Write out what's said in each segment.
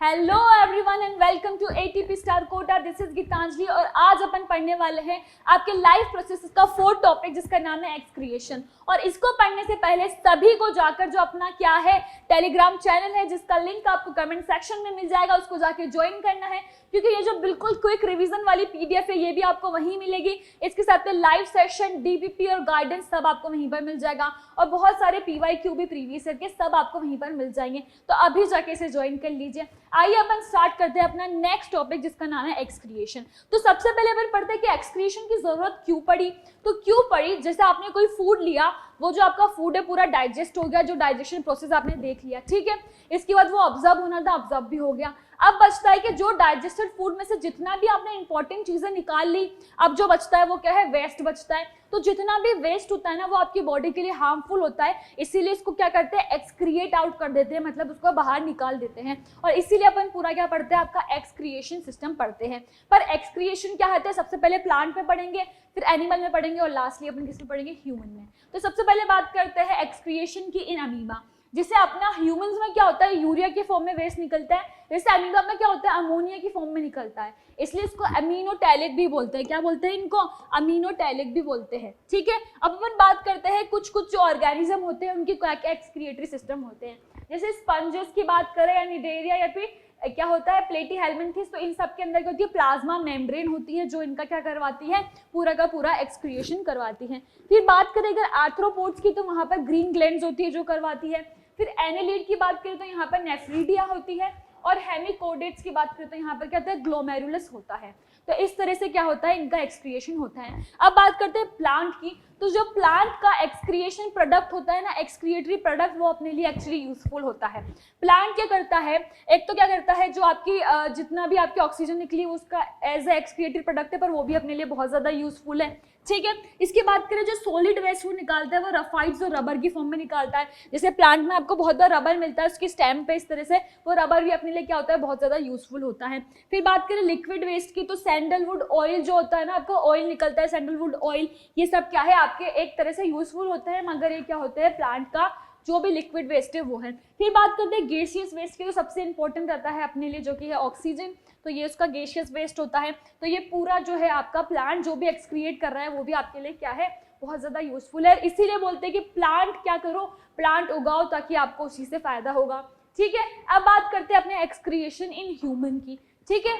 Hello everyone and welcome to ATP star Kota. This is Gitanjali और आज अपन पढ़ने वाले हैं आपके लाइफ प्रोसेसेस का फोर्थ टॉपिक जिसका नाम है एक्सक्रिएशन। और इसको पढ़ने से पहले सभी को जाकर जो अपना क्या है टेलीग्राम चैनल है जिसका लिंक आपको कमेंट सेक्शन में मिल जाएगा, उसको जाके ज्वाइन करना है, क्योंकि ये जो बिल्कुल क्विक रिवीजन वाली पीडीएफ है ये भी आपको वहीं मिलेगी। इसके साथ में लाइव सेशन, डीपीपी और गाइडेंस सब आपको वहीं पर मिल जाएगा और बहुत सारे पीवाईक्यू भी प्रीवियस ईयर के सब आपको वहीं पर मिल जाएंगे। तो अभी जाके इसे ज्वाइन कर लीजिए। आइए अपन स्टार्ट करते हैं अपना नेक्स्ट टॉपिक जिसका नाम है एक्सक्रिएशन। तो सबसे पहले अपन पढ़ते हैं कि एक्सक्रिएशन की जरूरत क्यों पड़ी। तो क्यों पड़ी, जैसे आपने कोई फूड लिया, वो जो आपका फूड है पूरा डाइजेस्ट हो गया, जो डाइजेशन प्रोसेस आपने देख लिया, ठीक है। इसके बाद वो ऑब्जर्व होना था, ऑब्जर्व भी हो गया। अब बचता है कि जो डाइजेस्टेड फूड में से जितना भी आपने इंपॉर्टेंट चीजें निकाल ली, अब जो बचता है वो क्या है, वेस्ट बचता है। तो जितना भी वेस्ट होता है ना वो आपकी बॉडी के लिए हार्मफुल होता है, इसीलिए इसको क्या करते हैं, एक्सक्रिएट आउट कर देते हैं, मतलब उसको बाहर निकाल देते हैं। और इसीलिए अपन पूरा क्या पढ़ते हैं, आपका एक्सक्रिएशन सिस्टम पढ़ते हैं। पर एक्सक्रिएशन क्या होता है, सबसे पहले प्लांट में पढ़ेंगे, फिर एनिमल में पढ़ेंगे और लास्टली अपन किस में पढ़ेंगे, ह्यूमन में। तो सबसे पहले बात करते हैं एक्सक्रिएशन की इन अमीबा। जिसे अपना ह्यूमंस में क्या होता है, यूरिया के फॉर्म में वेस्ट निकलता है, जैसे अमीबा में क्या होता है, अमोनिया की फॉर्म में निकलता है, इसलिए इसको अमीनोटैलिक भी बोलते हैं। क्या बोलते हैं इनको, अमीनोटैलिक भी बोलते हैं, ठीक है। अब अपन बात करते हैं कुछ जो ऑर्गेनिज्म होते हैं उनके क्या क्या एक्सक्रिएटरी सिस्टम होते हैं। जैसे स्पंजेस की बात करें या निडेरिया या फिर क्या होता है प्लेटीहेल्मिन्थेस, तो इन सब के अंदर क्या होती है, प्लाज्मा मेम्ब्रेन होती है जो इनका क्या करवाती है, पूरा का पूरा एक्सक्रिएशन करवाती है। फिर बात करें अगर आर्थ्रोपोड्स की, तो वहां पर ग्रीन ग्लैंड्स होती है जो करवाती है। फिर एनेलिड की बात करें तो यहाँ पर नेफ्रीडिया होती है, और हेमिकोडेट्स की बात करें तो यहाँ पर क्या होता है, ग्लोमेरुलस होता है। तो इस तरह से क्या होता है, इनका एक्सक्रिएशन होता है। अब बात करते हैं प्लांट की, तो जो प्लांट का एक्सक्रिएशन प्रोडक्ट होता है ना, एक्सक्रिएटरी प्रोडक्ट, वो अपने लिए एक्चुअली यूजफुल होता है। प्लांट क्या करता है, एक तो क्या करता है, जो आपकी जितना भी आपकी ऑक्सीजन निकली उसका एज ए एक्सक्रिएटरी प्रोडक्ट है, पर वो भी अपने लिए बहुत ज्यादा यूजफुल है, ठीक है। इसकी बात करें जो सॉलिड वेस्ट वो निकालता है, वो रफाइड्स और रबर की फॉर्म में निकालता है। जैसे प्लांट में आपको बहुत बार रबर मिलता है उसकी स्टेम पे, इस तरह से वो रबर भी अपने लिए क्या होता है, बहुत ज्यादा यूजफुल होता है। फिर बात करें लिक्विड वेस्ट की, तो सैंडलवुड ऑयल जो होता है ना, आपका ऑयल निकलता है, सैंडलवुड ऑयल, ये सब क्या है आपके एक तरह से यूजफुल होते हैं, मगर ये क्या होते हैं, प्लांट का जो भी लिक्विड वेस्ट है वो है। फिर बात करते हैं गैसियस वेस्ट की, तो सबसे इंपॉर्टेंट रहता है अपने लिए जो कि है ऑक्सीजन, तो ये उसका गैसियस वेस्ट होता है। तो ये पूरा जो है आपका प्लांट जो भी एक्सक्रिएट कर रहा है वो भी आपके लिए क्या है, बहुत ज्यादा यूजफुल है। इसीलिए बोलते हैं कि प्लांट क्या करो, प्लांट उगाओ ताकि आपको उसी से फायदा होगा, ठीक है। अब बात करते हैं अपने एक्सक्रिएशन इन ह्यूमन की, ठीक है।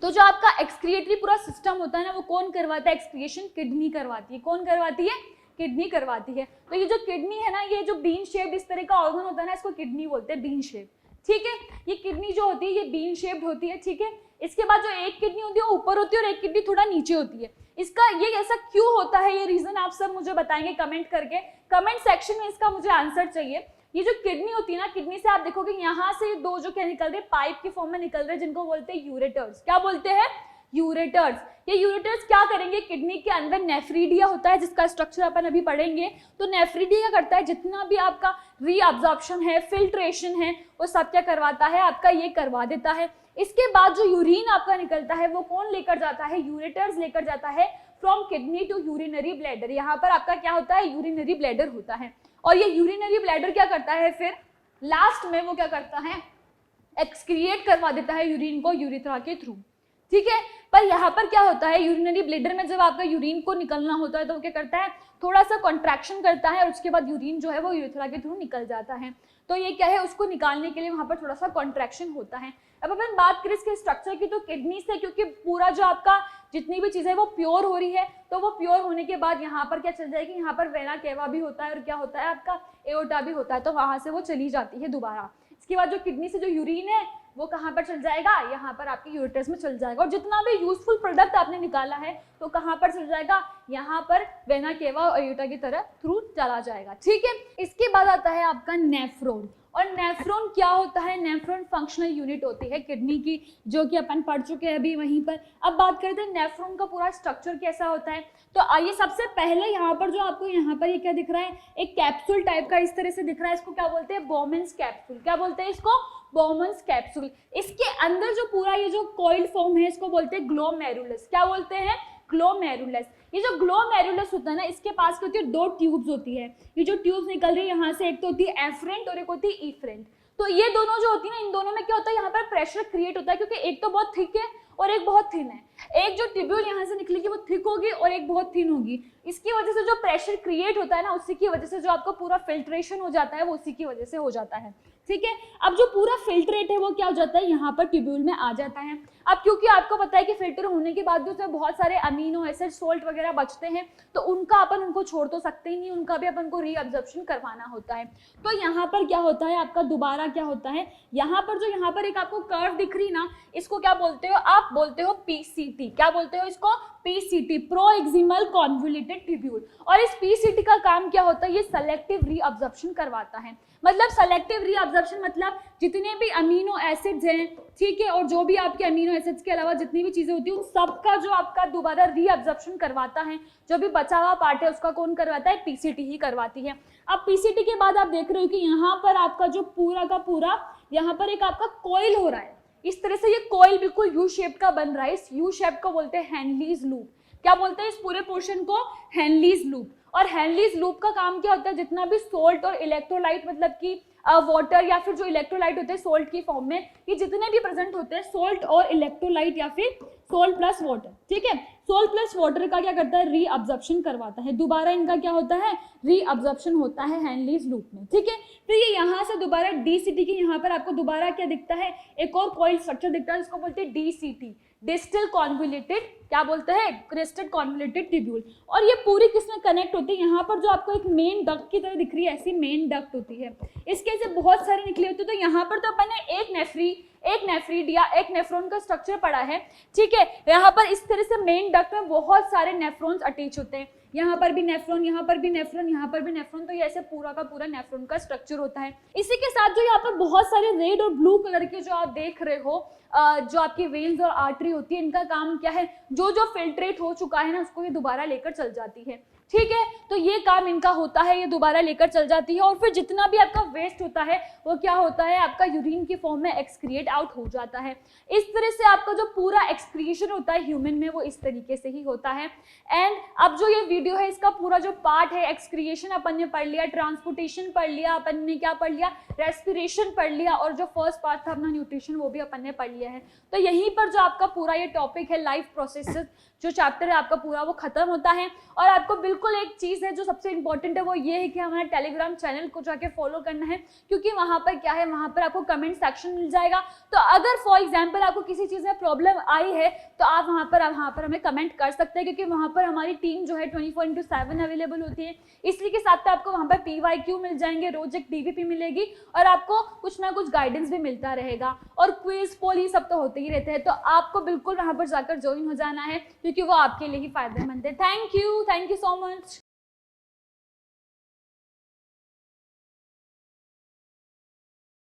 तो जो आपका एक्सक्रिएटरी पूरा सिस्टम होता है ना, वो कौन करवाता है, एक्सक्रिएशन किडनी करवाती है। कौन करवाती है, किडनी करवाती है। तो ये जो किडनी है ना, ये जो बीन शेप इस तरह का ऑर्गन होता है ना, इसको किडनी बोलते हैं, बीन शेप, ठीक है। ये किडनी जो होती है ये बीन शेप्ड होती है, ठीक है। इसके बाद जो एक किडनी होती है वो ऊपर होती है और एक किडनी थोड़ा नीचे होती है। इसका ये ऐसा क्यों होता है, ये रीजन आप सब मुझे बताएंगे कमेंट करके, कमेंट सेक्शन में इसका मुझे आंसर चाहिए। ये जो किडनी होती है ना, किडनी से आप देखोगे यहाँ से दो जो क्या निकल रहे, पाइप की फॉर्म में निकल रहे, जिनको बोलते हैं यूरेटर्स। क्या बोलते हैं, यूरेटर्स। ये यूरेटर्स क्या करेंगे, किडनी के अंदर नेफ्रीडिया होता है जिसका स्ट्रक्चर अपन अभी पढ़ेंगे। तो नेफ्रीडिया क्या करता है, जितना भी आपका रीअब्जॉर्प्शन है, फिल्ट्रेशन है, वो सब क्या करवाता है, आपका ये करवा देता है। इसके बाद जो यूरिन आपका निकलता है वो कौन लेकर जाता है, यूरेटर्स लेकर जाता है from kidney to urinary bladder. यहाँ पर आपका क्या होता है, यूरिनरी ब्लैडर होता है। और ये यूरिनरी ब्लैडर क्या करता है, फिर लास्ट में वो क्या करता है, एक्सक्रिएट करवा देता है यूरिन को यूरिथ्रा के थ्रू, ठीक है। पर यहाँ पर क्या होता है, यूरिनरी ब्लैडर में जब आपका यूरिन को निकलना होता है तो वो क्या करता है, थोड़ा सा कॉन्ट्रैक्शन करता है और उसके बाद यूरिन जो है वो यूरिथ्रा के थ्रू निकल जाता है। तो ये क्या है, उसको निकालने के लिए वहां पर थोड़ा सा कॉन्ट्रैक्शन होता है। अब अपन बात करें इसके स्ट्रक्चर की, तो किडनी से क्योंकि पूरा जो आपका जितनी भी चीजें वो प्योर हो रही है, तो वो प्योर होने के बाद यहाँ पर क्या चल जाएगी, यहाँ पर वेना केवा भी होता है और क्या होता है आपका एओर्टा भी होता है, तो वहां से वो चली जाती है दोबारा। इसके बाद जो किडनी से जो यूरिन है वो कहाँ पर चल जाएगा, यहाँ पर आपके यूरेटर्स में चल जाएगा। और जितना भी यूजफुल प्रोडक्ट आपने निकाला है तो कहाँ पर चल जाएगा, यहाँ पर वेना केवा और एओर्टा की तरह थ्रू चला जाएगा, ठीक है। इसके बाद आता है आपका नेफ्रॉन। और नेफ्रॉन क्या होता है, नेफ्रॉन फंक्शनल यूनिट होती है किडनी की, जो कि अपन पढ़ चुके हैं अभी वहीं पर। अब बात करते हैं नेफ्रॉन का पूरा स्ट्रक्चर कैसा होता है। तो आइए सबसे पहले यहाँ पर जो आपको यहाँ पर ये क्या दिख रहा है, एक कैप्सूल टाइप का इस तरह से दिख रहा है, इसको क्या बोलते हैं, बोमेंस कैप्सूल। क्या बोलते हैं इसको, बोमेंस कैप्सूल। इसके अंदर जो पूरा ये जो कॉइल फॉर्म है इसको बोलते हैं ग्लोमेरुलस। क्या बोलते हैं, ग्लोमेरुलस। ये जो ग्लोमेरुलस होता है ना, इसके पास क्या होती है, दो ट्यूब्स होती है। ये जो ट्यूब्स निकल रही है यहाँ से, एक तो होती है एफरेंट और एक होती है इफरेंट। तो ये दोनों जो होती है ना, इन दोनों में क्या होता है, यहाँ पर प्रेशर क्रिएट होता है, क्योंकि एक तो बहुत थिक है और एक बहुत थिन है। एक जो ट्यूब्यूल यहाँ से निकलेगी वो थिक होगी और एक बहुत थिन होगी। इसकी वजह से जो प्रेशर क्रिएट होता है ना, उसी की वजह से जो आपका पूरा फिल्ट्रेशन हो जाता है वो उसी की वजह से हो जाता है। ठीक है, अब जो पूरा फिल्ट्रेट है वो क्या हो जाता है, यहाँ पर ट्यूब्यूल में आ जाता है। अब क्योंकि आपको पता है कि फिल्टर होने के बाद भी उसमें बहुत सारे अमीनो एसिड, सोल्ट वगैरह बचते हैं, तो उनका अपन उनको छोड़ तो सकते ही नहीं, उनका भी अपन को रीअब्जॉर्प्शन करवाना होता है। तो यहाँ पर क्या होता है आपका, दोबारा क्या होता है, यहाँ पर जो यहाँ पर एक आपको कर्व दिख रही ना, इसको क्या बोलते हो आप, बोलते हो पीसीटी। क्या बोलते हो इसको, पीसीटी, प्रो एक्सिमल कॉन्वोल्यूटेड ट्यूब्यूल। और इस पीसीटी का काम क्या होता है, ये सेलेक्टिव रीअब्जॉर्प्शन करवाता है। मतलब सेलेक्टिव रीअब्जॉर्प्शन मतलब जितने भी अमीनो एसिड्स हैं, ठीक है, और जो भी आपके अमीनो एसिड्स के अलावा जितनी भी चीजें होती है, उन सबका जो आपका दोबारा रीअब्जॉर्प्शन करवाता है। जो भी बचा हुआ पार्ट है उसका कौन करवाता है, पीसीटी ही करवाती है। अब पीसीटी के बाद आप देख रहे हो कि यहाँ पर आपका जो पूरा का पूरा यहाँ पर एक आपका कॉइल हो रहा है। इस तरह से ये कॉइल बिल्कुल यू शेप का बन रहा है। इस यू शेप को बोलते हैं हेनलीज लूप। क्या बोलते हैं इस पूरे पोर्शन को, हेनलीज लूप। और हेनलीज लूप का काम क्या होता है, जितना भी सोल्ट और इलेक्ट्रोलाइट, मतलब कि वाटर या फिर जो इलेक्ट्रोलाइट होते हैं सोल्ट की फॉर्म में, ये जितने भी प्रेजेंट होते हैं, सोल्ट और इलेक्ट्रोलाइट या फिर सोल्ट प्लस वाटर, ठीक है, सोल्ट प्लस वाटर का क्या करता है, रीअब्जॉर्प्शन करवाता है। दोबारा इनका क्या होता है, रीअब्जॉर्प्शन होता है हेनलीज लूप में। ठीक है, फिर ये यहाँ से दोबारा डीसीटी के यहाँ पर आपको दोबारा क्या दिखता है, एक और कॉइल स्ट्रक्चर दिखता है, जिसको बोलते हैं डीसीटी, डिस्टल कॉन्वोल्यूटेड, क्या बोलते हैं, क्रिस्टल कॉन्वोल्यूटेड ट्यूब्यूल। और ये पूरी किसमें कनेक्ट होती है, यहाँ पर जो आपको एक मेन डक्ट की तरह दिख रही है, ऐसी मेन डक्ट होती है। इसके से बहुत सारे निकले होते हैं। तो यहाँ पर तो अपन ने एक नेफ्रीड या एक नेफ्रॉन का स्ट्रक्चर पढ़ा है। ठीक है, यहाँ पर इस तरह से मेन डक्ट में बहुत सारे नेफ्रॉन्स अटैच होते हैं। यहाँ पर भी नेफ्रॉन, यहाँ पर भी नेफ्रॉन, यहाँ पर भी नेफ्रॉन। तो ये ऐसे पूरा का पूरा नेफ्रॉन का स्ट्रक्चर होता है। इसी के साथ जो यहाँ पर बहुत सारे रेड और ब्लू कलर के जो आप देख रहे हो, जो आपकी वेन्स और आर्टरी होती है, इनका काम क्या है, जो जो फिल्ट्रेट हो चुका है ना, उसको ये दोबारा लेकर चल जाती है। ठीक है, तो ये काम इनका होता है, ये दोबारा लेकर चल जाती है। और फिर जितना भी आपका वेस्ट होता है वो क्या होता है, आपका यूरिन की फॉर्म में एक्सक्रिएट आउट हो जाता है। इस तरह से आपका जो पूरा एक्सक्रिएशन होता है ह्यूमन में, वो इस तरीके से ही होता है। एंड अब जो ये वीडियो है, इसका पूरा जो पार्ट है, एक्सक्रिएशन अपन ने पढ़ लिया, ट्रांसपोर्टेशन पढ़ लिया, अपन ने क्या पढ़ लिया, रेस्पिरेशन पढ़ लिया, और जो फर्स्ट पार्ट था अपना न्यूट्रिशन, वो भी अपन ने पढ़ लिया है। तो यहीं पर जो आपका पूरा ये टॉपिक है, लाइफ प्रोसेसेस, जो चैप्टर है आपका पूरा, वो खत्म होता है। और आपको बिल्कुल एक चीज है जो सबसे इंपॉर्टेंट है, वो ये है कि हमारे टेलीग्राम चैनल को जाके फॉलो करना है, क्योंकि वहां पर क्या है, वहां पर आपको कमेंट सेक्शन मिल जाएगा। तो अगर फॉर एग्जांपल आपको किसी चीज में प्रॉब्लम आई है, तो आप वहां पर हमें कमेंट कर सकते हैं, क्योंकि वहां पर हमारी टीम जो है 24/7 अवेलेबल होती है। इसी के साथ आपको वहां पर PYQ मिल जाएंगे, रोज एक DVP मिलेगी, और आपको कुछ ना कुछ गाइडेंस भी मिलता रहेगा, और क्विज पोल ये सब तो होते ही रहते हैं। तो आपको बिल्कुल वहां पर जाकर ज्वाइन हो जाना है, क्योंकि वो आपके लिए ही फायदेमंद है। Thank you so much.